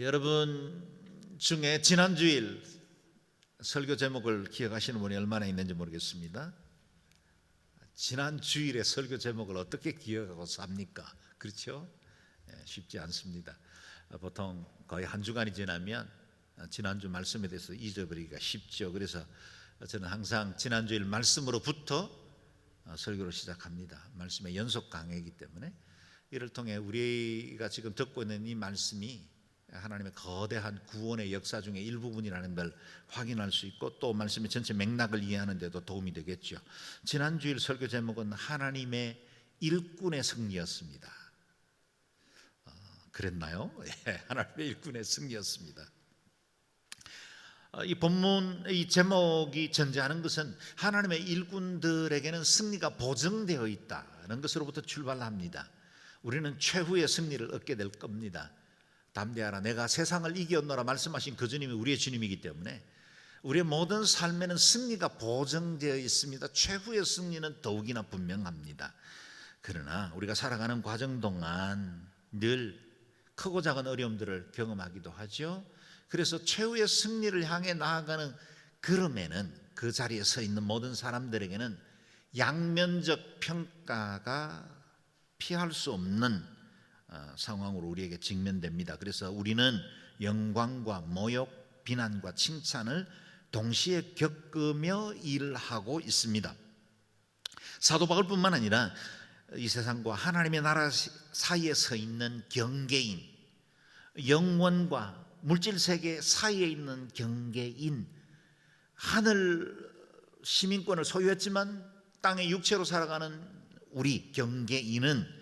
여러분 중에 지난주일 설교 제목을 기억하시는 분이 얼마나 있는지 모르겠습니다. 지난주일의 설교 제목을 어떻게 기억하고 삽니까? 그렇죠? 쉽지 않습니다. 보통 거의 한 주간이 지나면 지난주 말씀에 대해서 잊어버리기가 쉽죠. 그래서 저는 항상 지난주일 말씀으로부터 설교를 시작합니다. 말씀의 연속 강해이기 때문에 이를 통해 우리가 지금 듣고 있는 이 말씀이 하나님의 거대한 구원의 역사 중에 일부분이라는 걸 확인할 수 있고, 또 말씀의 전체 맥락을 이해하는 데도 도움이 되겠죠. 지난주일 설교 제목은 하나님의 일꾼의 승리였습니다. 그랬나요? 하나님의 일꾼의 승리였습니다. 이 본문, 이 제목이 전제하는 것은 하나님의 일꾼들에게는 승리가 보증되어 있다는 것으로부터 출발합니다. 우리는 최후의 승리를 얻게 될 겁니다. 담대하라, 내가 세상을 이겼노라 말씀하신 그 주님이 우리의 주님이기 때문에 우리의 모든 삶에는 승리가 보증되어 있습니다. 최후의 승리는 더욱이나 분명합니다. 그러나 우리가 살아가는 과정 동안 늘 크고 작은 어려움들을 경험하기도 하죠. 그래서 최후의 승리를 향해 나아가는 걸음에는 그 자리에 서 있는 모든 사람들에게는 양면적 평가가 피할 수 없는 상황으로 우리에게 직면됩니다. 그래서 우리는 영광과 모욕, 비난과 칭찬을 동시에 겪으며 일하고 있습니다. 사도 바울뿐만 아니라 이 세상과 하나님의 나라 사이에 서 있는 경계인, 영원과 물질 세계 사이에 있는 경계인, 하늘 시민권을 소유했지만 땅의 육체로 살아가는 우리 경계인은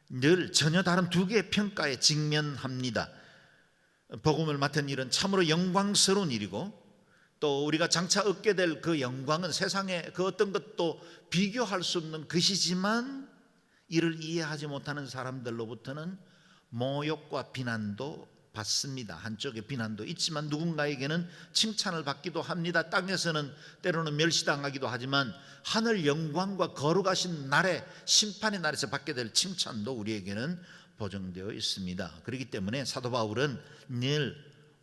늘 전혀 다른 두 개의 평가에 직면합니다. 복음을 맡은 일은 참으로 영광스러운 일이고, 또 우리가 장차 얻게 될 그 영광은 세상의 그 어떤 것도 비교할 수 없는 것이지만, 이를 이해하지 못하는 사람들로부터는 모욕과 비난도 받습니다. 한쪽에 비난도 있지만 누군가에게는 칭찬을 받기도 합니다. 땅에서는 때로는 멸시당하기도 하지만 하늘 영광과 거룩하신 날에, 심판의 날에서 받게 될 칭찬도 우리에게는 보증되어 있습니다. 그렇기 때문에 사도 바울은 늘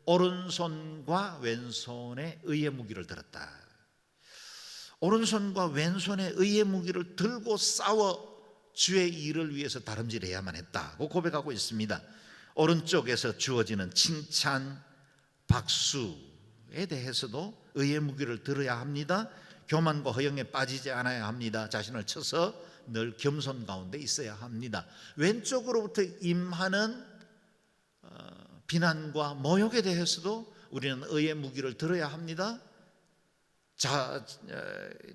오른손과 왼손에 의의 무기를 들었다. 오른손과 왼손에 의의 무기를 들고 싸워 주의 일을 위해서 다름질해야만 했다고 고백하고 있습니다. 오른쪽에서 주어지는 칭찬, 박수에 대해서도 의의 무기를 들어야 합니다. 교만과 허영에 빠지지 않아야 합니다. 자신을 쳐서 늘 겸손 가운데 있어야 합니다. 왼쪽으로부터 임하는 비난과 모욕에 대해서도 우리는 의의 무기를 들어야 합니다.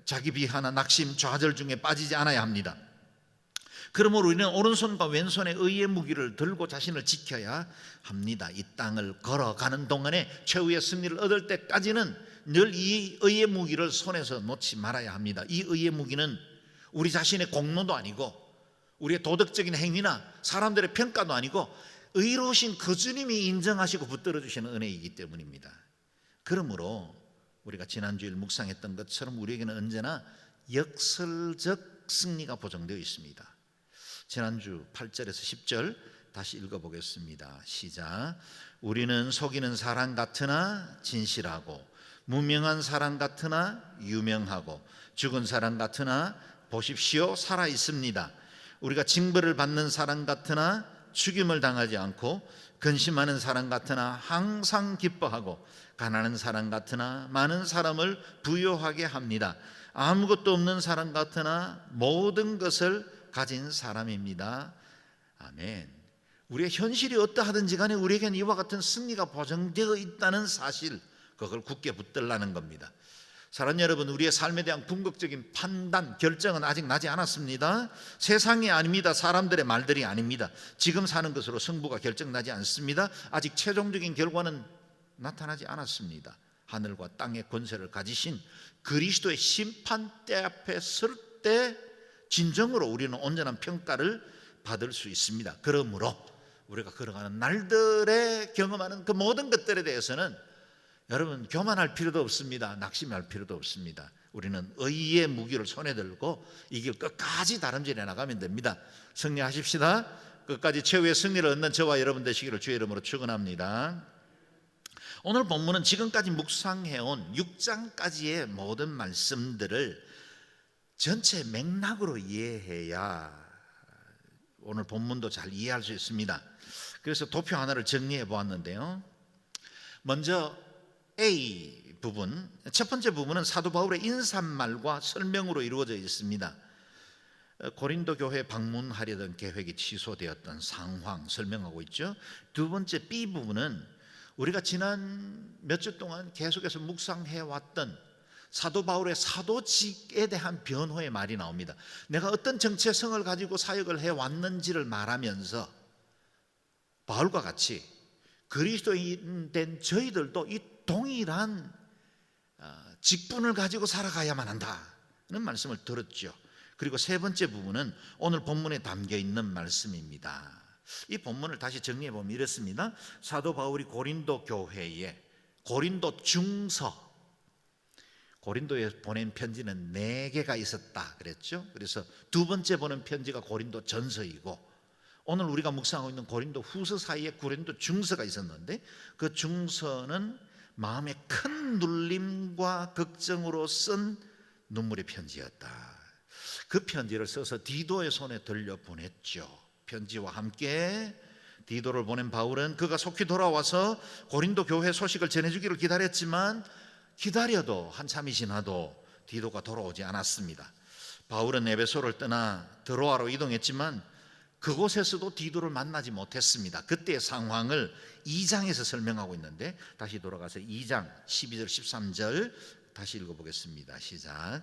자기 비하나 낙심, 좌절 중에 빠지지 않아야 합니다. 그러므로 우리는 오른손과 왼손의 의의 무기를 들고 자신을 지켜야 합니다. 이 땅을 걸어가는 동안에 최후의 승리를 얻을 때까지는 늘 이 의의 무기를 손에서 놓지 말아야 합니다. 이 의의 무기는 우리 자신의 공로도 아니고 우리의 도덕적인 행위나 사람들의 평가도 아니고 의로우신 그 주님이 인정하시고 붙들어 주시는 은혜이기 때문입니다. 그러므로 우리가 지난주일 묵상했던 것처럼 우리에게는 언제나 역설적 승리가 보장되어 있습니다. 지난주 8절에서 10절 다시 읽어보겠습니다. 시작. 우리는 속이는 사람 같으나 진실하고, 무명한 사람 같으나 유명하고, 죽은 사람 같으나 보십시오 살아 있습니다. 우리가 징벌을 받는 사람 같으나 죽임을 당하지 않고, 근심하는 사람 같으나 항상 기뻐하고, 가난한 사람 같으나 많은 사람을 부유하게 합니다. 아무것도 없는 사람 같으나 모든 것을 가진 사람입니다. 아멘. 우리의 현실이 어떠하든지 간에 우리에게는 이와 같은 승리가 보장되어 있다는 사실, 그걸 굳게 붙들라는 겁니다. 사랑하는 여러분, 우리의 삶에 대한 궁극적인 판단, 결정은 아직 나지 않았습니다. 세상이 아닙니다. 사람들의 말들이 아닙니다. 지금 사는 것으로 승부가 결정나지 않습니다. 아직 최종적인 결과는 나타나지 않았습니다. 하늘과 땅의 권세를 가지신 그리스도의 심판대 앞에 설 때 진정으로 우리는 온전한 평가를 받을 수 있습니다. 그러므로 우리가 걸어가는 날들에 경험하는 그 모든 것들에 대해서는 여러분 교만할 필요도 없습니다. 낙심할 필요도 없습니다. 우리는 의의 무기를 손에 들고 이 길 끝까지 다름질해 나가면 됩니다. 승리하십시다. 끝까지 최후의 승리를 얻는 저와 여러분 되시기를 주의 이름으로 축원합니다. 오늘 본문은 지금까지 묵상해온 6장까지의 모든 말씀들을 전체 맥락으로 이해해야 오늘 본문도 잘 이해할 수 있습니다. 그래서 도표 하나를 정리해 보았는데요. 먼저 A 부분, 첫 번째 부분은 사도 바울의 인사말과 설명으로 이루어져 있습니다. 고린도 교회 방문하려던 계획이 취소되었던 상황 설명하고 있죠. 두 번째 B 부분은 우리가 지난 몇 주 동안 계속해서 묵상해 왔던 사도 바울의 사도직에 대한 변호의 말이 나옵니다. 내가 어떤 정체성을 가지고 사역을 해왔는지를 말하면서 바울과 같이 그리스도인 된 저희들도 이 동일한 직분을 가지고 살아가야만 한다는 말씀을 들었죠. 그리고 세 번째 부분은 오늘 본문에 담겨 있는 말씀입니다. 이 본문을 다시 정리해 보면 이렇습니다. 사도 바울이 고린도 교회에 고린도 중서, 고린도에 보낸 편지는 4개가 있었다 그랬죠. 그래서 두 번째 보낸 편지가 고린도 전서이고, 오늘 우리가 묵상하고 있는 고린도 후서 사이에 고린도 중서가 있었는데, 그 중서는 마음의 큰 눌림과 걱정으로 쓴 눈물의 편지였다. 그 편지를 써서 디도의 손에 들려 보냈죠. 편지와 함께 디도를 보낸 바울은 그가 속히 돌아와서 고린도 교회 소식을 전해주기를 기다렸지만 기다려도 한참이 지나도 디도가 돌아오지 않았습니다. 바울은 에베소를 떠나 드로아로 이동했지만 그곳에서도 디도를 만나지 못했습니다. 그때의 상황을 2장에서 설명하고 있는데, 다시 돌아가서 2장 12절 13절 다시 읽어보겠습니다. 시작.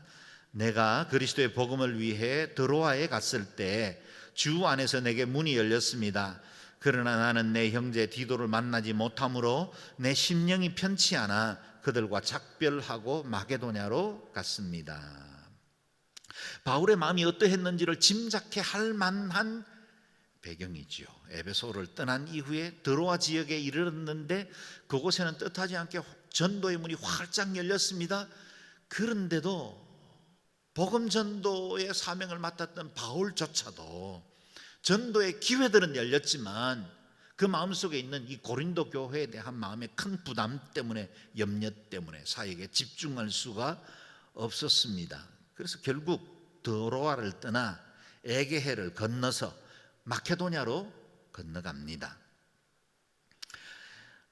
내가 그리스도의 복음을 위해 드로아에 갔을 때 주 안에서 내게 문이 열렸습니다. 그러나 나는 내 형제 디도를 만나지 못하므로 내 심령이 편치 않아 그들과 작별하고 마게도냐로 갔습니다. 바울의 마음이 어떠했는지를 짐작해 할 만한 배경이죠. 에베소를 떠난 이후에 드로아 지역에 이르렀는데 그곳에는 뜻하지 않게 전도의 문이 활짝 열렸습니다. 그런데도 복음 전도의 사명을 맡았던 바울조차도 전도의 기회들은 열렸지만 그 마음속에 있는 이 고린도 교회에 대한 마음의 큰 부담 때문에, 염려 때문에 사역에 집중할 수가 없었습니다. 그래서 결국 드로아를 떠나 에게해를 건너서 마케도냐로 건너갑니다.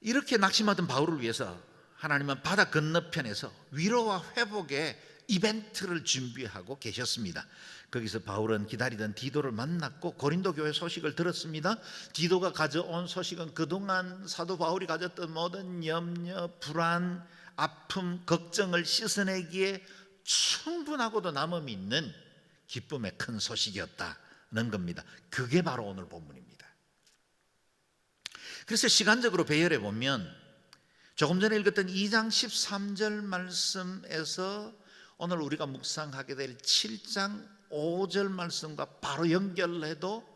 이렇게 낙심하던 바울을 위해서 하나님은 바다 건너편에서 위로와 회복의 이벤트를 준비하고 계셨습니다. 거기서 바울은 기다리던 디도를 만났고 고린도 교회 소식을 들었습니다. 디도가 가져온 소식은 그동안 사도 바울이 가졌던 모든 염려, 불안, 아픔, 걱정을 씻어내기에 충분하고도 남음이 있는 기쁨의 큰 소식이었다는 겁니다. 그게 바로 오늘 본문입니다. 그래서 시간적으로 배열해 보면 조금 전에 읽었던 2장 13절 말씀에서 오늘 우리가 묵상하게 될 7장 5절 말씀과 바로 연결해도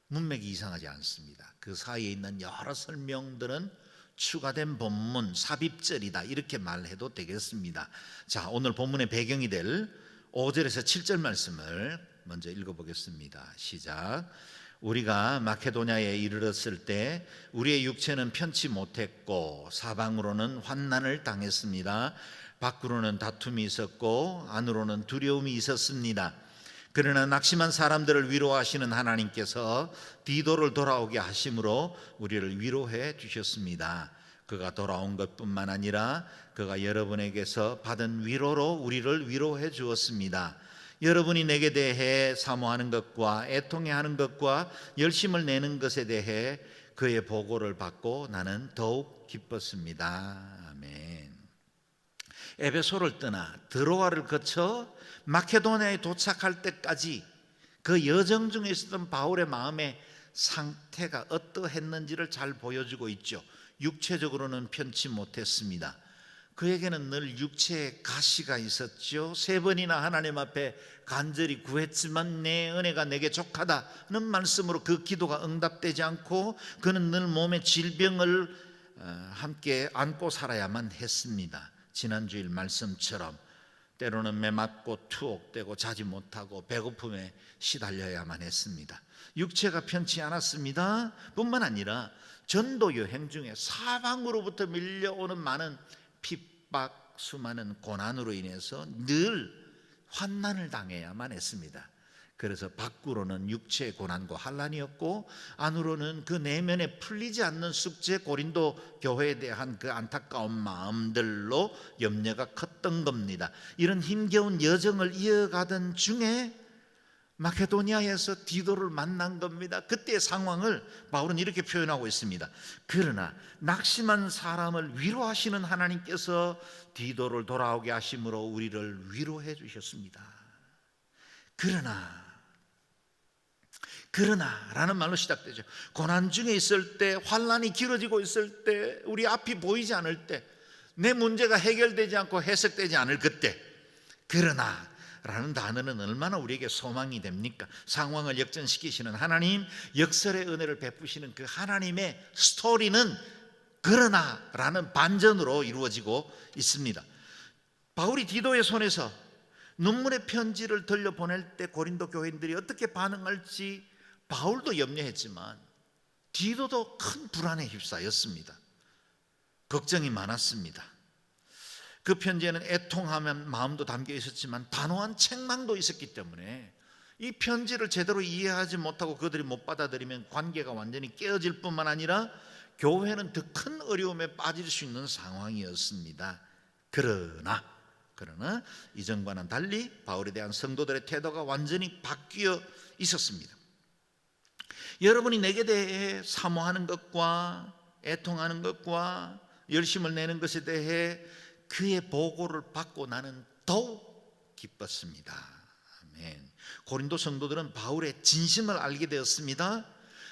문맥이 이상하지 않습니다. 그 사이에 있는 여러 설명들은 추가된 본문, 삽입절이다, 이렇게 말해도 되겠습니다. 자, 오늘 본문의 배경이 될 5절에서 7절 말씀을 먼저 읽어보겠습니다. 시작. 우리가 마케도냐에 이르렀을 때 우리의 육체는 편치 못했고 사방으로는 환난을 당했습니다. 밖으로는 다툼이 있었고 안으로는 두려움이 있었습니다. 그러나 낙심한 사람들을 위로하시는 하나님께서 디도를 돌아오게 하심으로 우리를 위로해 주셨습니다. 그가 돌아온 것뿐만 아니라 그가 여러분에게서 받은 위로로 우리를 위로해 주었습니다. 여러분이 내게 대해 사모하는 것과 애통해하는 것과 열심을 내는 것에 대해 그의 보고를 받고 나는 더욱 기뻤습니다. 아멘. 에베소를 떠나 드로아를 거쳐 마케도냐에 도착할 때까지 그 여정 중에 있었던 바울의 마음의 상태가 어떠했는지를 잘 보여주고 있죠. 육체적으로는 편치 못했습니다. 그에게는 늘 육체에 가시가 있었죠. 3번이나 하나님 앞에 간절히 구했지만 내 은혜가 내게 족하다는 말씀으로 그 기도가 응답되지 않고 그는 늘 몸의 질병을 함께 안고 살아야만 했습니다. 지난주일 말씀처럼 때로는 매맞고 투옥되고 자지 못하고 배고픔에 시달려야만 했습니다. 육체가 편치 않았습니다 뿐만 아니라 전도 여행 중에 사방으로부터 밀려오는 많은 핍박, 수많은 고난으로 인해서 늘 환난을 당해야만 했습니다. 그래서 밖으로는 육체의 고난과 환난이었고 안으로는 그 내면에 풀리지 않는 숙제, 고린도 교회에 대한 그 안타까운 마음들로 염려가 컸던 겁니다. 이런 힘겨운 여정을 이어가던 중에 마케도니아에서 디도를 만난 겁니다. 그때의 상황을 바울은 이렇게 표현하고 있습니다. 그러나 낙심한 사람을 위로하시는 하나님께서 디도를 돌아오게 하심으로 우리를 위로해 주셨습니다. 그러나라는 말로 시작되죠. 고난 중에 있을 때, 환난이 길어지고 있을 때, 우리 앞이 보이지 않을 때, 내 문제가 해결되지 않고 해석되지 않을 그때, 그러나라는 단어는 얼마나 우리에게 소망이 됩니까? 상황을 역전시키시는 하나님, 역설의 은혜를 베푸시는 그 하나님의 스토리는 그러나라는 반전으로 이루어지고 있습니다. 바울이 디도의 손에서 눈물의 편지를 들려보낼 때 고린도 교인들이 어떻게 반응할지 바울도 염려했지만 디도도 큰 불안에 휩싸였습니다. 걱정이 많았습니다. 그 편지에는 애통하는 마음도 담겨 있었지만 단호한 책망도 있었기 때문에 이 편지를 제대로 이해하지 못하고 그들이 못 받아들이면 관계가 완전히 깨어질 뿐만 아니라 교회는 더 큰 어려움에 빠질 수 있는 상황이었습니다. 그러나 이전과는 달리 바울에 대한 성도들의 태도가 완전히 바뀌어 있었습니다. 여러분이 내게 대해 사모하는 것과 애통하는 것과 열심을 내는 것에 대해 그의 보고를 받고 나는 더욱 기뻤습니다. 아멘. 고린도 성도들은 바울의 진심을 알게 되었습니다.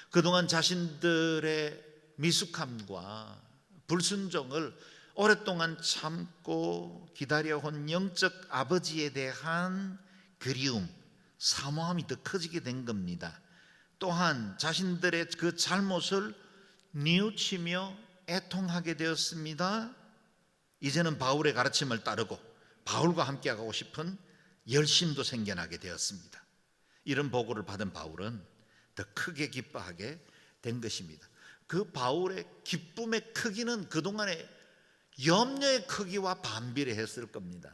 그동안 자신들의 미숙함과 불순종을 오랫동안 참고 기다려온 영적 아버지에 대한 그리움, 사모함이 더 커지게 된 겁니다. 또한 자신들의 그 잘못을 뉘우치며 애통하게 되었습니다. 이제는 바울의 가르침을 따르고 바울과 함께 가고 싶은 열심도 생겨나게 되었습니다. 이런 보고를 받은 바울은 더 크게 기뻐하게 된 것입니다. 그 바울의 기쁨의 크기는 그동안의 염려의 크기와 반비례했을 겁니다.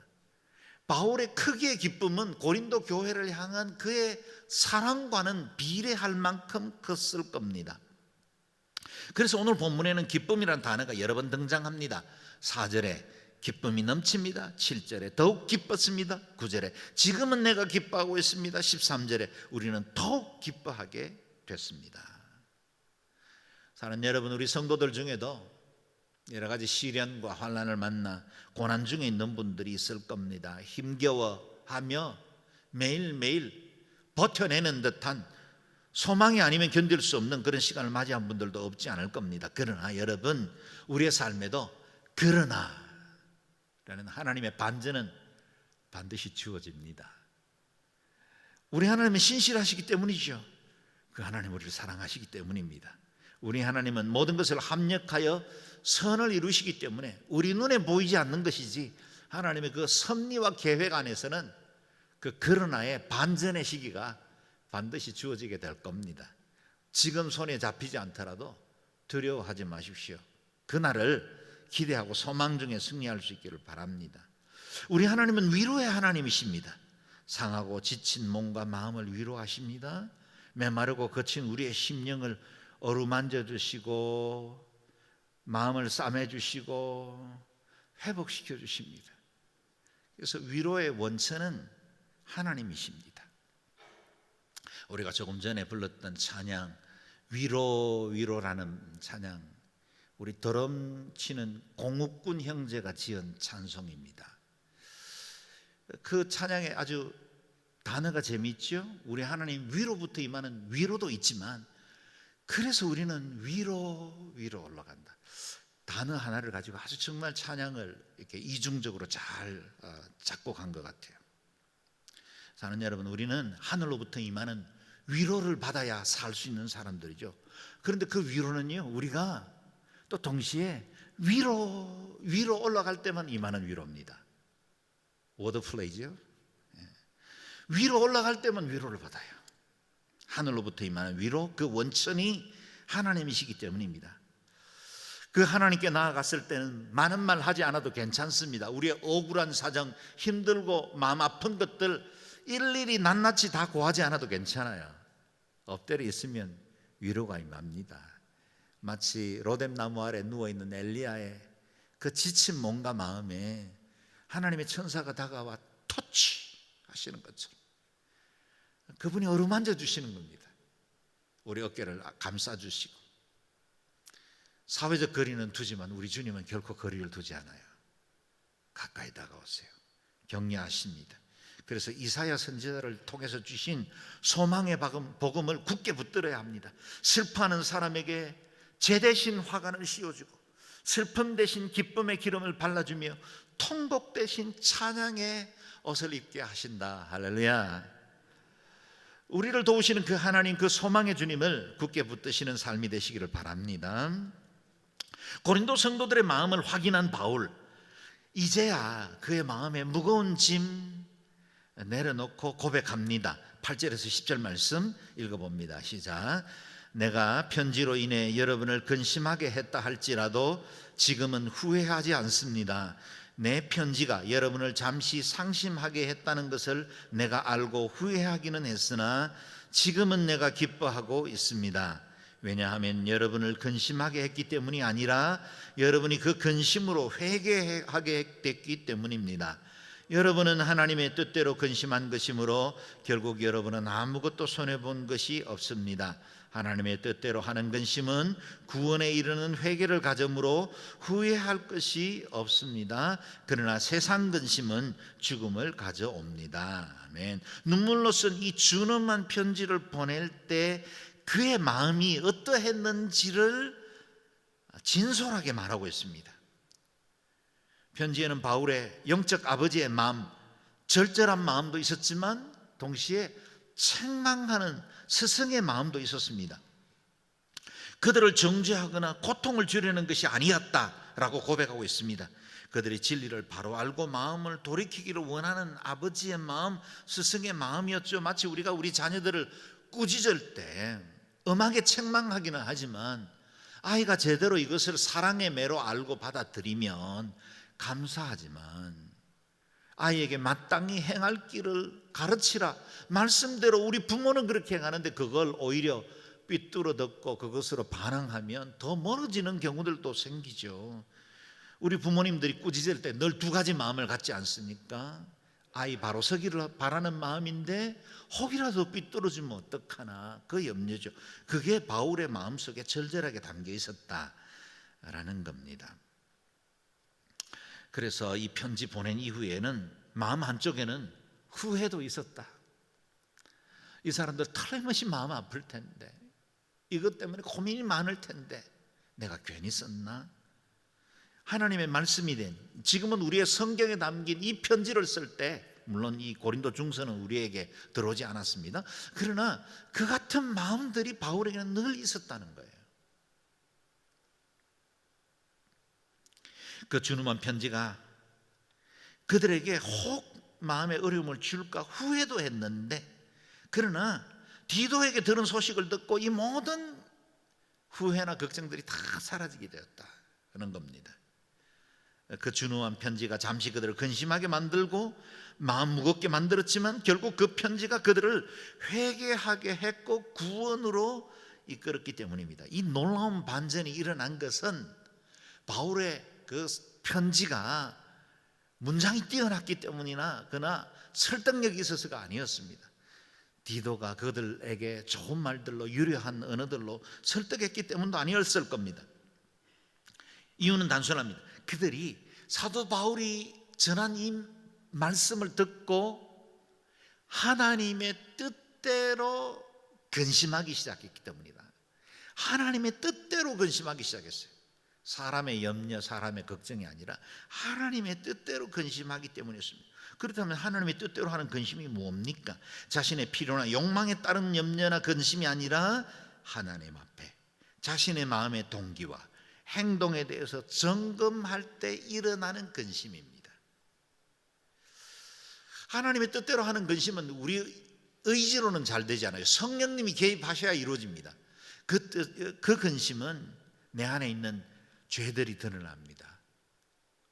바울의 크기의 기쁨은 고린도 교회를 향한 그의 사랑과는 비례할 만큼 컸을 겁니다. 그래서 오늘 본문에는 기쁨이라는 단어가 여러 번 등장합니다. 4절에 기쁨이 넘칩니다. 7절에 더욱 기뻤습니다. 9절에 지금은 내가 기뻐하고 있습니다. 13절에 우리는 더욱 기뻐하게 됐습니다. 사랑하는 여러분, 우리 성도들 중에도 여러 가지 시련과 환난을 만나 고난 중에 있는 분들이 있을 겁니다. 힘겨워하며 매일매일 버텨내는 듯한 소망이 아니면 견딜 수 없는 그런 시간을 맞이한 분들도 없지 않을 겁니다. 그러나 여러분, 우리의 삶에도 그러나라는 하나님의 반전은 반드시 주어집니다. 우리 하나님은 신실하시기 때문이죠. 그 하나님 우리를 사랑하시기 때문입니다. 우리 하나님은 모든 것을 합력하여 선을 이루시기 때문에 우리 눈에 보이지 않는 것이지 하나님의 그 섭리와 계획 안에서는 그 그러나의 반전의 시기가 반드시 주어지게 될 겁니다. 지금 손에 잡히지 않더라도 두려워하지 마십시오. 그날을 기대하고 소망 중에 승리할 수 있기를 바랍니다. 우리 하나님은 위로의 하나님이십니다. 상하고 지친 몸과 마음을 위로하십니다. 메마르고 거친 우리의 심령을 어루만져 주시고 마음을 싸매 주시고 회복시켜 주십니다. 그래서 위로의 원천은 하나님이십니다. 우리가 조금 전에 불렀던 찬양, 위로라는 찬양, 우리 드럼 치는 공욱군 형제가 지은 찬송입니다. 그 찬양에 아주 단어가 재미있죠. 우리 하나님 위로부터 임하는 위로도 있지만 그래서 우리는 위로 올라간다. 단어 하나를 가지고 아주 정말 찬양을 이렇게 이중적으로 잘 작곡한 것 같아요. 사는 여러분, 우리는 하늘로부터 임하는 위로를 받아야 살 수 있는 사람들이죠. 그런데 그 위로는요, 우리가 또 동시에 위로 올라갈 때만 임하는 위로입니다. 워드 플레이죠. 위로 올라갈 때만 위로를 받아요. 하늘로부터 임하는 위로, 그 원천이 하나님이시기 때문입니다. 그 하나님께 나아갔을 때는 많은 말 하지 않아도 괜찮습니다. 우리의 억울한 사정, 힘들고 마음 아픈 것들 일일이 낱낱이 다 고하지 않아도 괜찮아요. 엎드려 있으면 위로가 임합니다. 마치 로뎀나무 아래 누워있는 엘리야의 그 지친 몸과 마음에 하나님의 천사가 다가와 터치 하시는 것처럼 그분이 어루만져 주시는 겁니다. 우리 어깨를 감싸주시고. 사회적 거리는 두지만 우리 주님은 결코 거리를 두지 않아요. 가까이 다가오세요. 격려하십니다. 그래서 이사야 선지자를 통해서 주신 소망의 복음을 굳게 붙들어야 합니다. 슬퍼하는 사람에게 제 대신 화관을 씌워주고 슬픔 대신 기쁨의 기름을 발라주며 통곡 대신 찬양의 옷을 입게 하신다. 할렐루야. 우리를 도우시는 그 하나님, 그 소망의 주님을 굳게 붙드시는 삶이 되시기를 바랍니다. 고린도 성도들의 마음을 확인한 바울, 이제야 그의 마음에 무거운 짐 내려놓고 고백합니다. 8절에서 10절 말씀 읽어봅니다. 시작. 내가 편지로 인해 여러분을 근심하게 했다 할지라도 지금은 후회하지 않습니다. 내 편지가 여러분을 잠시 상심하게 했다는 것을 내가 알고 후회하기는 했으나 지금은 내가 기뻐하고 있습니다. 왜냐하면 여러분을 근심하게 했기 때문이 아니라 여러분이 그 근심으로 회개하게 됐기 때문입니다. 여러분은 하나님의 뜻대로 근심한 것이므로 결국 여러분은 아무것도 손해본 것이 없습니다. 하나님의 뜻대로 하는 근심은 구원에 이르는 회개를 가져므로 후회할 것이 없습니다. 그러나 세상 근심은 죽음을 가져옵니다. 아멘. 눈물로 쓴 이 준엄한 편지를 보낼 때 그의 마음이 어떠했는지를 진솔하게 말하고 있습니다. 편지에는 바울의 영적 아버지의 마음, 절절한 마음도 있었지만 동시에 책망하는 스승의 마음도 있었습니다. 그들을 정죄하거나 고통을 주려는 것이 아니었다라고 고백하고 있습니다. 그들이 진리를 바로 알고 마음을 돌이키기를 원하는 아버지의 마음, 스승의 마음이었죠. 마치 우리가 우리 자녀들을 꾸짖을 때 엄하게 책망하기는 하지만 아이가 제대로 이것을 사랑의 매로 알고 받아들이면 감사하지만 아이에게 마땅히 행할 길을 가르치라. 말씀대로 우리 부모는 그렇게 행하는데 그걸 오히려 삐뚤어 듣고 그것으로 반항하면 더 멀어지는 경우들도 생기죠. 우리 부모님들이 꾸짖을 때 늘 두 가지 마음을 갖지 않습니까? 아이 바로 서기를 바라는 마음인데 혹이라도 삐뚤어지면 어떡하나 그 염려죠. 그게 바울의 마음속에 절절하게 담겨 있었다라는 겁니다. 그래서 이 편지 보낸 이후에는 마음 한쪽에는 후회도 있었다. 이 사람들 틀림없이 마음 아플 텐데, 이것 때문에 고민이 많을 텐데 내가 괜히 썼나? 하나님의 말씀이 된, 지금은 우리의 성경에 담긴 이 편지를 쓸 때 물론 이 고린도 중서는 우리에게 들어오지 않았습니다. 그러나 그 같은 마음들이 바울에게는 늘 있었다는 거예요. 그 준엄한 편지가 그들에게 혹 마음의 어려움을 줄까 후회도 했는데, 그러나 디도에게 들은 소식을 듣고 이 모든 후회나 걱정들이 다 사라지게 되었다는 겁니다. 그 준엄한 편지가 잠시 그들을 근심하게 만들고 마음 무겁게 만들었지만 결국 그 편지가 그들을 회개하게 했고 구원으로 이끌었기 때문입니다. 이 놀라운 반전이 일어난 것은 바울의 그 편지가 문장이 뛰어났기 때문이나 그러나 설득력이 있어서가 아니었습니다. 디도가 그들에게 좋은 말들로 유려한 언어들로 설득했기 때문도 아니었을 겁니다. 이유는 단순합니다. 그들이 사도 바울이 전한 이 말씀을 듣고 하나님의 뜻대로 근심하기 시작했기 때문이다. 하나님의 뜻대로 근심하기 시작했어요. 사람의 염려, 사람의 걱정이 아니라 하나님의 뜻대로 근심하기 때문이었습니다. 그렇다면 하나님의 뜻대로 하는 근심이 뭡니까? 자신의 필요나 욕망에 따른 염려나 근심이 아니라 하나님 앞에 자신의 마음의 동기와 행동에 대해서 점검할 때 일어나는 근심입니다. 하나님의 뜻대로 하는 근심은 우리의 의지로는 잘 되지 않아요. 성령님이 개입하셔야 이루어집니다. 그 근심은 내 안에 있는 죄들이 드러납니다.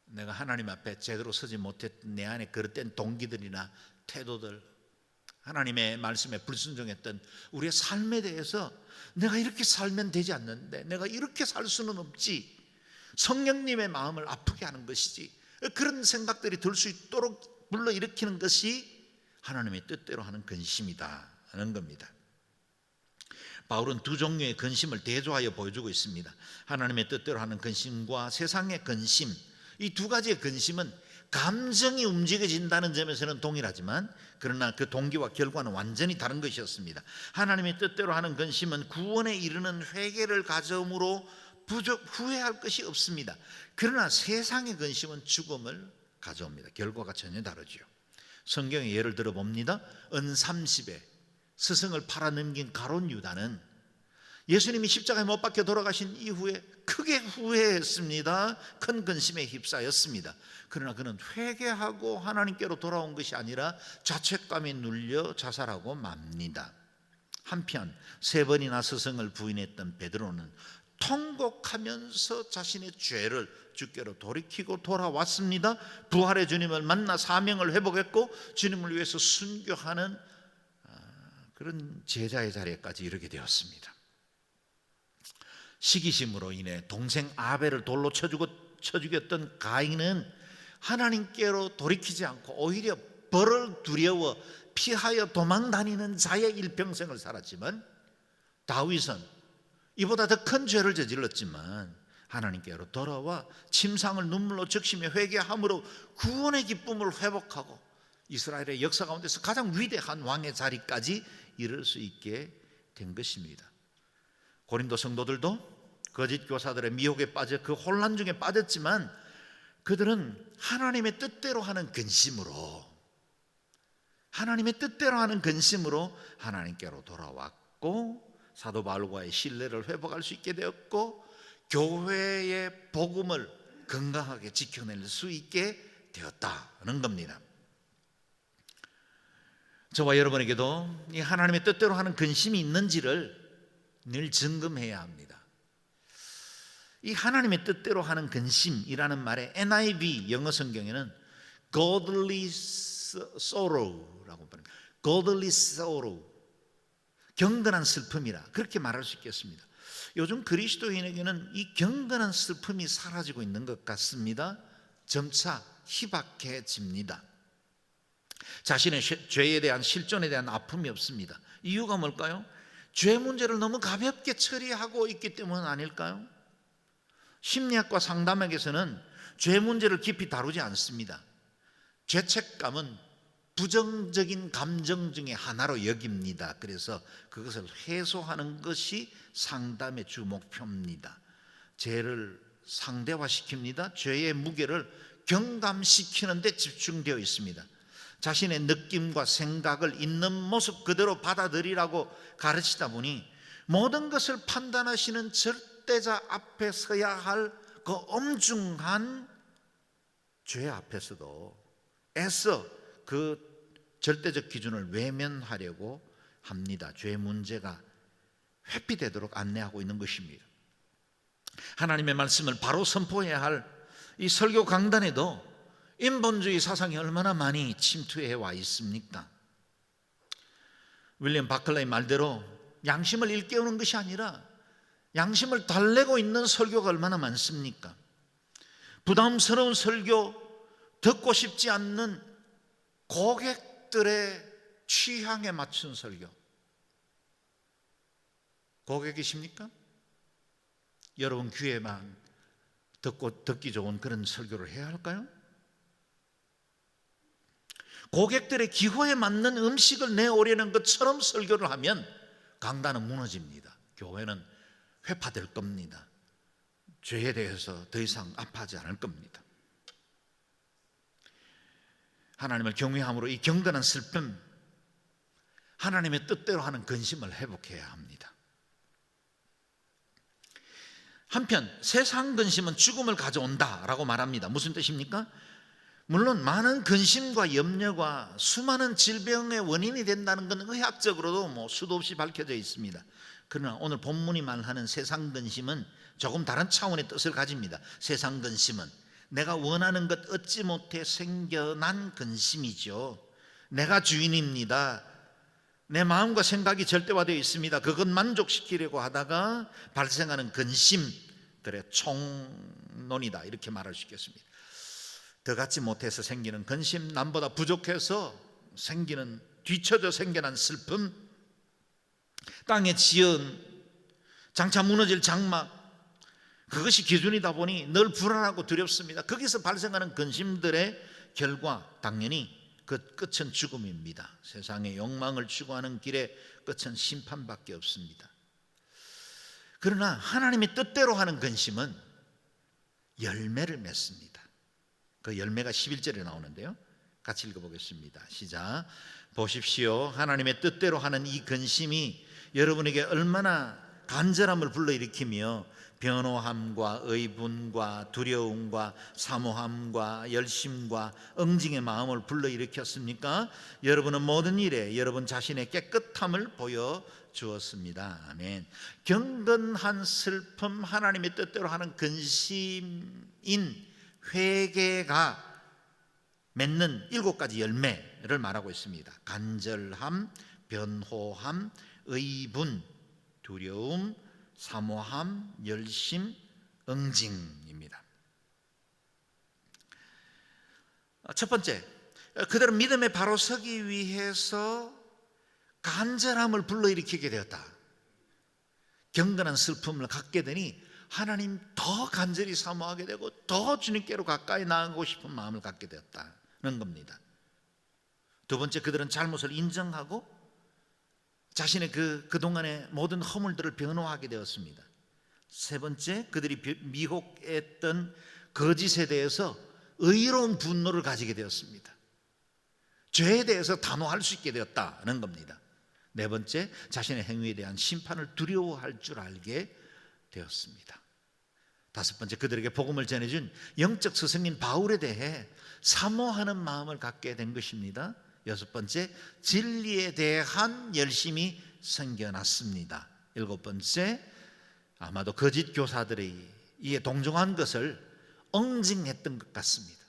내가 하나님 앞에 제대로 서지 못했던 내 안에 그릇된 동기들이나 태도들, 하나님의 말씀에 불순종했던 우리의 삶에 대해서 내가 이렇게 살면 되지 않는데, 내가 이렇게 살 수는 없지, 성령님의 마음을 아프게 하는 것이지, 그런 생각들이 들 수 있도록 불러일으키는 것이 하나님의 뜻대로 하는 근심이다 하는 겁니다. 바울은 두 종류의 근심을 대조하여 보여주고 있습니다. 하나님의 뜻대로 하는 근심과 세상의 근심, 이 두 가지의 근심은 감정이 움직여진다는 점에서는 동일하지만, 그러나 그 동기와 결과는 완전히 다른 것이었습니다. 하나님의 뜻대로 하는 근심은 구원에 이르는 회개를 가져옴으로 후회할 것이 없습니다. 그러나 세상의 근심은 죽음을 가져옵니다. 결과가 전혀 다르죠. 성경의 예를 들어 봅니다. 은30에 스승을 팔아넘긴 가룟 유다는 예수님이 십자가에 못 박혀 돌아가신 이후에 크게 후회했습니다. 큰 근심에 휩싸였습니다. 그러나 그는 회개하고 하나님께로 돌아온 것이 아니라 자책감에 눌려 자살하고 맙니다. 한편 3번이나 스승을 부인했던 베드로는 통곡하면서 자신의 죄를 주께로 돌이키고 돌아왔습니다. 부활의 주님을 만나 사명을 회복했고 주님을 위해서 순교하는 그런 제자의 자리에까지 이르게 되었습니다. 시기심으로 인해 동생 아벨을 돌로 쳐 죽였던 가인은 하나님께로 돌이키지 않고 오히려 벌을 두려워 피하여 도망다니는 자의 일평생을 살았지만, 다윗은 이보다 더 큰 죄를 저질렀지만 하나님께로 돌아와 침상을 눈물로 적시며 회개함으로 구원의 기쁨을 회복하고 이스라엘의 역사 가운데서 가장 위대한 왕의 자리까지 이를 수 있게 된 것입니다. 고린도 성도들도 거짓 교사들의 미혹에 빠져 그 혼란 중에 빠졌지만, 그들은 하나님의 뜻대로 하는 근심으로 하나님께로 돌아왔고 사도 바울과의 신뢰를 회복할 수 있게 되었고 교회의 복음을 건강하게 지켜낼 수 있게 되었다는 겁니다. 저와 여러분에게도 이 하나님의 뜻대로 하는 근심이 있는지를 늘 점검해야 합니다. 이 하나님의 뜻대로 하는 근심이라는 말에 NIV 영어 성경에는 godly sorrow라고 부릅니다. godly sorrow, 경건한 슬픔이라 그렇게 말할 수 있겠습니다. 요즘 그리스도인에게는 이 경건한 슬픔이 사라지고 있는 것 같습니다. 점차 희박해집니다. 자신의 죄에 대한 실존에 대한 아픔이 없습니다. 이유가 뭘까요? 죄 문제를 너무 가볍게 처리하고 있기 때문 아닐까요? 심리학과 상담학에서는 죄 문제를 깊이 다루지 않습니다. 죄책감은 부정적인 감정 중에 하나로 여깁니다. 그래서 그것을 해소하는 것이 상담의 주 목표입니다. 죄를 상대화시킵니다. 죄의 무게를 경감시키는 데 집중되어 있습니다. 자신의 느낌과 생각을 있는 모습 그대로 받아들이라고 가르치다 보니 모든 것을 판단하시는 절대자 앞에 서야 할 그 엄중한 죄 앞에서도 애써 그 절대적 기준을 외면하려고 합니다. 죄 문제가 회피되도록 안내하고 있는 것입니다. 하나님의 말씀을 바로 선포해야 할 이 설교 강단에도 인본주의 사상이 얼마나 많이 침투해 와 있습니까? 윌리엄 바클레이 말대로 양심을 일깨우는 것이 아니라 양심을 달래고 있는 설교가 얼마나 많습니까? 부담스러운 설교, 듣고 싶지 않는 고객들의 취향에 맞춘 설교. 고객이십니까? 여러분 귀에만 듣기 좋은 그런 설교를 해야 할까요? 고객들의 기호에 맞는 음식을 내오려는 것처럼 설교를 하면 강단은 무너집니다. 교회는 회파될 겁니다. 죄에 대해서 더 이상 아파하지 않을 겁니다. 하나님을 경외함으로 이 경건한 슬픔, 하나님의 뜻대로 하는 근심을 회복해야 합니다. 한편 세상 근심은 죽음을 가져온다라고 말합니다. 무슨 뜻입니까? 물론 많은 근심과 염려가 수많은 질병의 원인이 된다는 건 의학적으로도 수도 없이 밝혀져 있습니다. 그러나 오늘 본문이 말하는 세상 근심은 조금 다른 차원의 뜻을 가집니다. 세상 근심은 내가 원하는 것 얻지 못해 생겨난 근심이죠. 내가 주인입니다. 내 마음과 생각이 절대화되어 있습니다. 그것 만족시키려고 하다가 발생하는 근심들의 총론이다, 이렇게 말할 수 있겠습니다. 더 갖지 못해서 생기는 근심, 남보다 부족해서 생기는, 뒤처져 생겨난 슬픔, 땅에 지은 장차 무너질 장막, 그것이 기준이다 보니 늘 불안하고 두렵습니다. 거기서 발생하는 근심들의 결과, 당연히 그 끝은 죽음입니다. 세상의 욕망을 추구하는 길의 끝은 심판밖에 없습니다. 그러나 하나님의 뜻대로 하는 근심은 열매를 맺습니다. 그 열매가 11절에 나오는데요, 같이 읽어보겠습니다. 시작. 보십시오. 하나님의 뜻대로 하는 이 근심이 여러분에게 얼마나 간절함을 불러일으키며 변호함과 의분과 두려움과 사모함과 열심과 응징의 마음을 불러일으켰습니까? 여러분은 모든 일에 여러분 자신의 깨끗함을 보여주었습니다. 아멘. 경건한 슬픔, 하나님의 뜻대로 하는 근심인 회개가 맺는 7가지 열매를 말하고 있습니다. 간절함, 변호함, 의분, 두려움, 사모함, 열심, 응징입니다. 첫 번째, 그대로 믿음에 바로 서기 위해서 간절함을 불러일으키게 되었다. 경건한 슬픔을 갖게 되니 하나님 더 간절히 사모하게 되고 더 주님께로 가까이 나가고 싶은 마음을 갖게 되었다는 겁니다. 두 번째, 그들은 잘못을 인정하고 자신의 그동안의 모든 허물들을 변호하게 되었습니다. 세 번째, 그들이 미혹했던 거짓에 대해서 의로운 분노를 가지게 되었습니다. 죄에 대해서 단호할 수 있게 되었다는 겁니다. 네 번째, 자신의 행위에 대한 심판을 두려워할 줄 알게 되었습니다. 다섯 번째, 그들에게 복음을 전해준 영적 스승인 바울에 대해 사모하는 마음을 갖게 된 것입니다. 여섯 번째, 진리에 대한 열심이 생겨났습니다. 일곱 번째, 아마도 거짓 교사들이 이에 동정한 것을 응징했던 것 같습니다.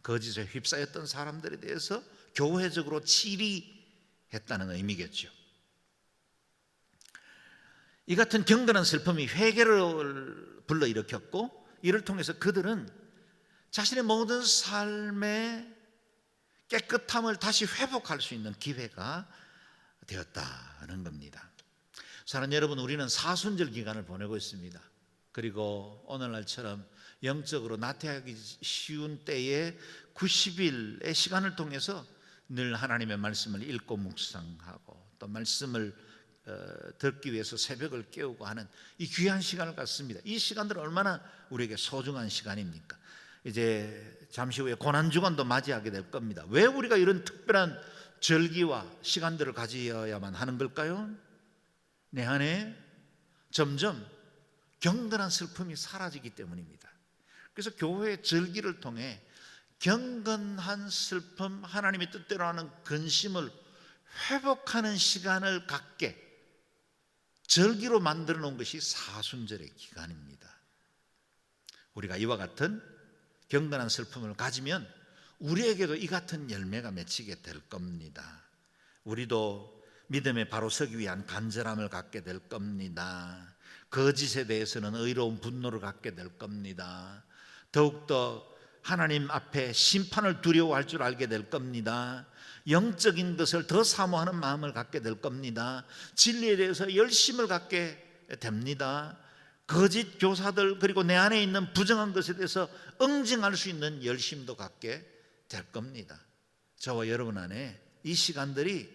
거짓에 휩싸였던 사람들에 대해서 교회적으로 치리했다는 의미겠죠. 이 같은 경건한 슬픔이 회개를 불러일으켰고, 이를 통해서 그들은 자신의 모든 삶의 깨끗함을 다시 회복할 수 있는 기회가 되었다는 겁니다. 사랑하는 여러분, 우리는 사순절 기간을 보내고 있습니다. 그리고 오늘날처럼 영적으로 나태하기 쉬운 때에 90일의 시간을 통해서 늘 하나님의 말씀을 읽고 묵상하고 또 말씀을 듣기 위해서 새벽을 깨우고 하는 이 귀한 시간을 갖습니다. 이 시간들은 얼마나 우리에게 소중한 시간입니까? 이제 잠시 후에 고난주간도 맞이하게 될 겁니다. 왜 우리가 이런 특별한 절기와 시간들을 가져야만 하는 걸까요? 내 안에 점점 경건한 슬픔이 사라지기 때문입니다. 그래서 교회의 절기를 통해 경건한 슬픔, 하나님의 뜻대로 하는 근심을 회복하는 시간을 갖게 절기로 만들어 놓은 것이 사순절의 기간입니다. 우리가 이와 같은 경건한 슬픔을 가지면 우리에게도 이 같은 열매가 맺히게 될 겁니다. 우리도 믿음에 바로 서기 위한 간절함을 갖게 될 겁니다. 거짓에 대해서는 의로운 분노를 갖게 될 겁니다. 더욱더 하나님 앞에 심판을 두려워할 줄 알게 될 겁니다. 영적인 것을 더 사모하는 마음을 갖게 될 겁니다. 진리에 대해서 열심을 갖게 됩니다. 거짓 교사들, 그리고 내 안에 있는 부정한 것에 대해서 응징할 수 있는 열심도 갖게 될 겁니다. 저와 여러분 안에 이 시간들이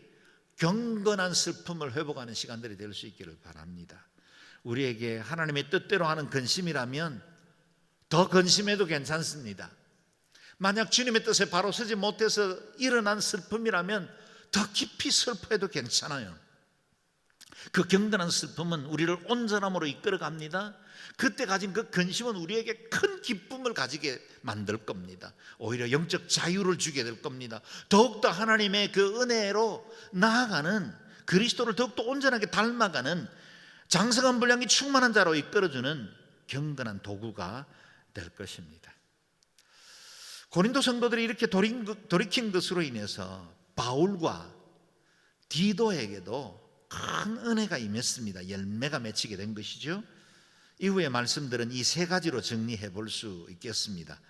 경건한 슬픔을 회복하는 시간들이 될 수 있기를 바랍니다. 우리에게 하나님의 뜻대로 하는 근심이라면 더 근심해도 괜찮습니다. 만약 주님의 뜻에 바로 서지 못해서 일어난 슬픔이라면 더 깊이 슬퍼해도 괜찮아요. 그 경건한 슬픔은 우리를 온전함으로 이끌어 갑니다. 그때 가진 그 근심은 우리에게 큰 기쁨을 가지게 만들 겁니다. 오히려 영적 자유를 주게 될 겁니다. 더욱더 하나님의 그 은혜로 나아가는, 그리스도를 더욱더 온전하게 닮아가는 장성한 분량이 충만한 자로 이끌어주는 경건한 도구가 될 것입니다. 고린도 성도들이 이렇게 돌이킨 것으로 인해서 바울과 디도에게도 큰 은혜가 임했습니다. 열매가 맺히게 된 것이죠. 이후의 말씀들은 이 세 가지로 정리해 볼 수 있겠습니다.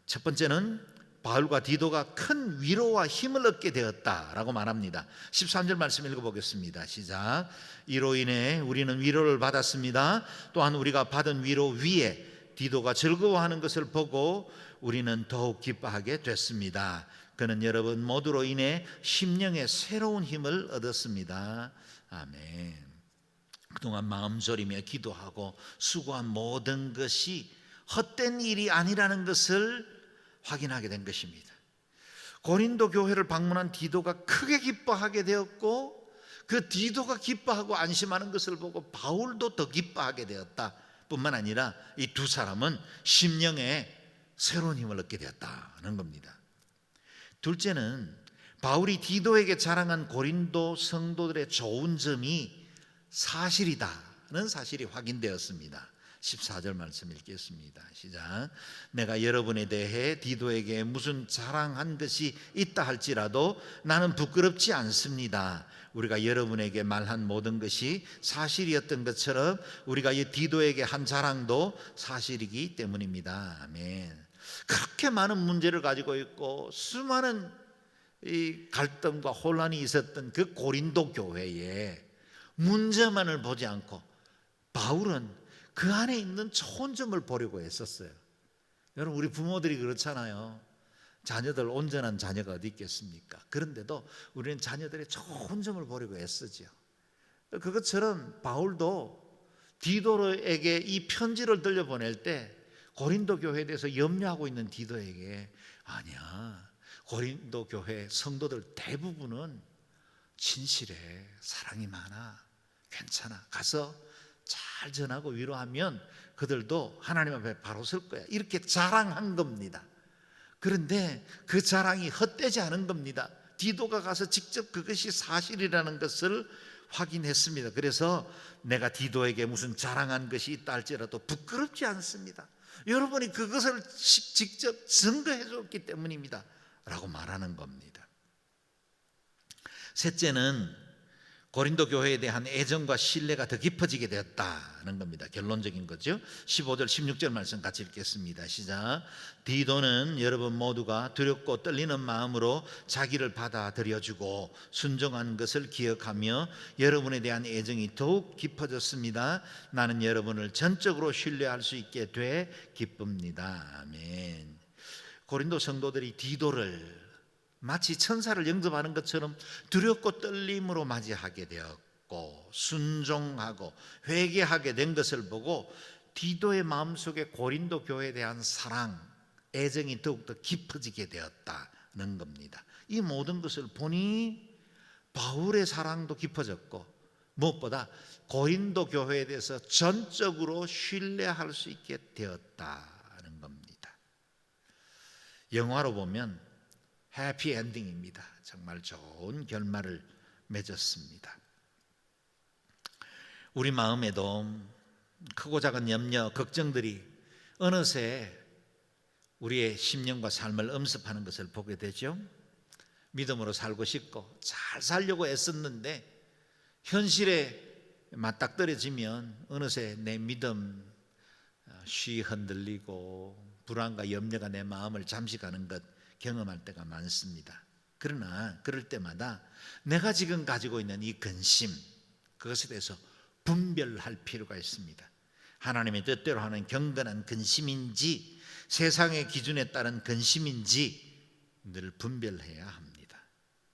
첫 번째는 바울과 디도가 큰 위로와 힘을 얻게 되었다라고 말합니다. 13절 말씀 읽어보겠습니다. 시작. 이로 인해 우리는 위로를 받았습니다. 또한 우리가 받은 위로 위에 디도가 즐거워하는 것을 보고 우리는 더욱 기뻐하게 됐습니다. 그는 여러분 모두로 인해 심령의 새로운 힘을 얻었습니다. 아멘. 그동안 마음 졸이며 기도하고 수고한 모든 것이 헛된 일이 아니라는 것을 확인하게 된 것입니다. 고린도 교회를 방문한 디도가 크게 기뻐하게 되었고, 그 디도가 기뻐하고 안심하는 것을 보고 바울도 더 기뻐하게 되었다 뿐만 아니라 이 두 사람은 심령에 새로운 힘을 얻게 되었다는 겁니다. 둘째는 바울이 디도에게 자랑한 고린도 성도들의 좋은 점이 사실이다는 사실이 확인되었습니다. 14절 말씀 읽겠습니다. 시작. 내가 여러분에 대해 디도에게 무슨 자랑한 것이 있다 할지라도 나는 부끄럽지 않습니다. 우리가 여러분에게 말한 모든 것이 사실이었던 것처럼 우리가 이 디도에게 한 자랑도 사실이기 때문입니다. 아멘. 그렇게 많은 문제를 가지고 있고 수많은 이 갈등과 혼란이 있었던 그 고린도 교회에 문제만을 보지 않고 바울은 그 안에 있는 좋은 점을 보려고 했었어요. 여러분, 우리 부모들이 그렇잖아요. 자녀들, 온전한 자녀가 어디 있겠습니까? 그런데도 우리는 자녀들의 좋은 점을 보려고 애쓰죠. 그것처럼 바울도 디도에게 이 편지를 들려보낼 때 고린도 교회에 대해서 염려하고 있는 디도에게, 아니야, 고린도 교회 성도들 대부분은 진실해, 사랑이 많아, 괜찮아, 가서 잘 전하고 위로하면 그들도 하나님 앞에 바로 설 거야, 이렇게 자랑한 겁니다. 그런데 그 자랑이 헛되지 않은 겁니다. 디도가 가서 직접 그것이 사실이라는 것을 확인했습니다. 그래서 내가 디도에게 무슨 자랑한 것이 있다 할지라도 부끄럽지 않습니다. 여러분이 그것을 직접 증거해 줬기 때문입니다 라고 말하는 겁니다. 셋째는 고린도 교회에 대한 애정과 신뢰가 더 깊어지게 되었다는 겁니다. 결론적인 거죠. 15절 16절 말씀 같이 읽겠습니다. 시작. 디도는 여러분 모두가 두렵고 떨리는 마음으로 자기를 받아들여주고 순종한 것을 기억하며 여러분에 대한 애정이 더욱 깊어졌습니다. 나는 여러분을 전적으로 신뢰할 수 있게 돼 기쁩니다. 아멘. 고린도 성도들이 디도를 마치 천사를 영접하는 것처럼 두렵고 떨림으로 맞이하게 되었고 순종하고 회개하게 된 것을 보고 디도의 마음속에 고린도 교회에 대한 사랑, 애정이 더욱더 깊어지게 되었다는 겁니다. 이 모든 것을 보니 바울의 사랑도 깊어졌고 무엇보다 고린도 교회에 대해서 전적으로 신뢰할 수 있게 되었다는 겁니다. 영화로 보면 해피 엔딩입니다. 정말 좋은 결말을 맺었습니다. 우리 마음에도 크고 작은 염려, 걱정들이 어느새 우리의 심령과 삶을 엄습하는 것을 보게 되죠. 믿음으로 살고 싶고 잘 살려고 애썼는데 현실에 맞닥뜨려지면 어느새 내 믿음 쉬 흔들리고 불안과 염려가 내 마음을 잠식하는 것 경험할 때가 많습니다. 그러나 그럴 때마다 내가 지금 가지고 있는 이 근심, 그것에 대해서 분별할 필요가 있습니다. 하나님의 뜻대로 하는 경건한 근심인지 세상의 기준에 따른 근심인지 늘 분별해야 합니다.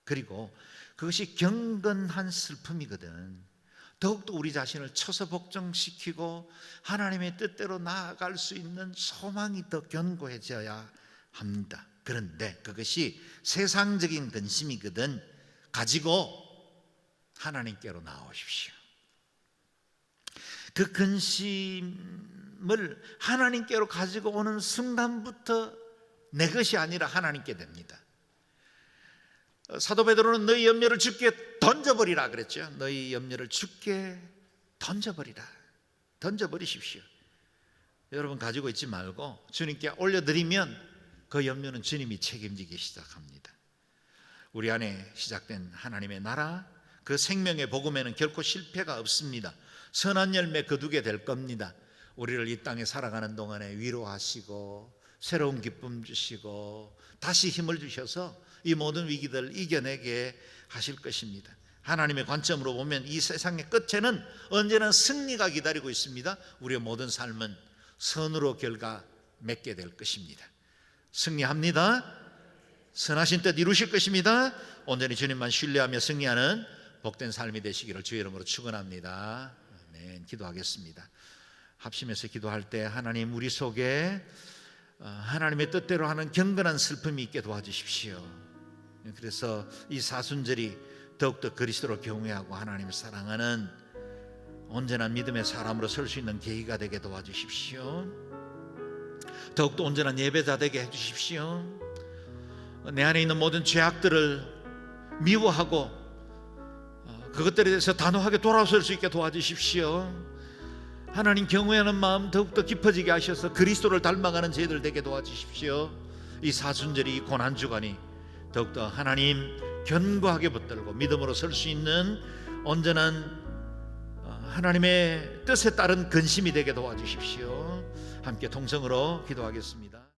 그리고 그것이 경건한 슬픔이거든 더욱더 우리 자신을 쳐서 복종시키고 하나님의 뜻대로 나아갈 수 있는 소망이 더 견고해져야 합니다. 그런데 그것이 세상적인 근심이거든 가지고 하나님께로 나오십시오. 그 근심을 하나님께로 가지고 오는 순간부터 내 것이 아니라 하나님께 됩니다. 사도 베드로는 너희 염려를 주께 던져버리라 그랬죠. 너희 염려를 주께 던져버리십시오. 여러분 가지고 있지 말고 주님께 올려드리면 그 염려는 주님이 책임지기 시작합니다. 우리 안에 시작된 하나님의 나라, 그 생명의 복음에는 결코 실패가 없습니다. 선한 열매 거두게 될 겁니다. 우리를 이 땅에 살아가는 동안에 위로하시고 새로운 기쁨 주시고 다시 힘을 주셔서 이 모든 위기들을 이겨내게 하실 것입니다. 하나님의 관점으로 보면 이 세상의 끝에는 언제나 승리가 기다리고 있습니다. 우리의 모든 삶은 선으로 결과 맺게 될 것입니다. 승리합니다. 선하신 뜻 이루실 것입니다. 온전히 주님만 신뢰하며 승리하는 복된 삶이 되시기를 주의 이름으로 축원합니다. 아멘. 기도하겠습니다. 합심해서 기도할 때 하나님 우리 속에 하나님의 뜻대로 하는 경건한 슬픔이 있게 도와주십시오. 그래서 이 사순절이 더욱더 그리스도를 경외하고 하나님을 사랑하는 온전한 믿음의 사람으로 설 수 있는 계기가 되게 도와주십시오. 더욱더 온전한 예배자 되게 해주십시오. 내 안에 있는 모든 죄악들을 미워하고 그것들에 대해서 단호하게 돌아설 수 있게 도와주십시오. 하나님 경외하는 마음 더욱더 깊어지게 하셔서 그리스도를 닮아가는 저희들 되게 도와주십시오. 이 사순절이 이 고난주간이 더욱더 하나님 견고하게 붙들고 믿음으로 설 수 있는 온전한 하나님의 뜻에 따른 근심이 되게 도와주십시오. 함께 통성으로 기도하겠습니다.